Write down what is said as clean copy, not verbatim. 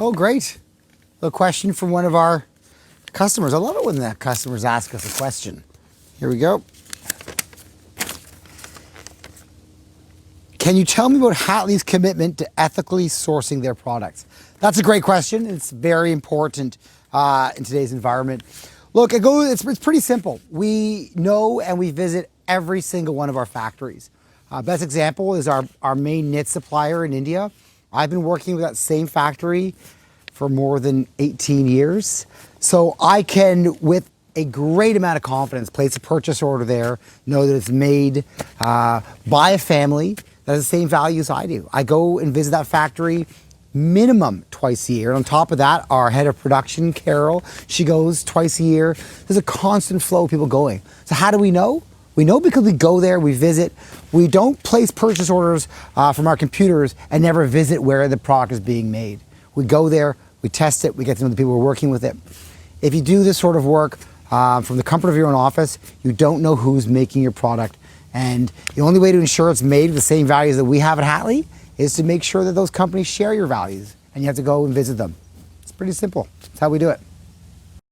Oh, great. A question from one of our customers. I love it when the customers ask us a question. Here we go. Can you tell me about Hatley's commitment to ethically sourcing their products? That's a great question. It's very important in today's environment. Look, it's pretty simple. We know and we visit every single one of our factories. Best example is our main knit supplier in India. I've been working with that same factory for more than 18 years. So I can, with a great amount of confidence, place a purchase order there, know that it's made by a family that has the same values I do. I go and visit that factory minimum twice a year. And on top of that, our head of production, Carol, she goes twice a year. There's a constant flow of people going. So how do we know? We know because we go there, we visit. We don't place purchase orders from our computers and never visit where the product is being made. We go there, we test it, we get to know the people who are working with it. If you do this sort of work from the comfort of your own office, you don't know who's making your product. And the only way to ensure it's made with the same values that we have at Hatley is to make sure that those companies share your values, and you have to go and visit them. It's pretty simple. That's how we do it.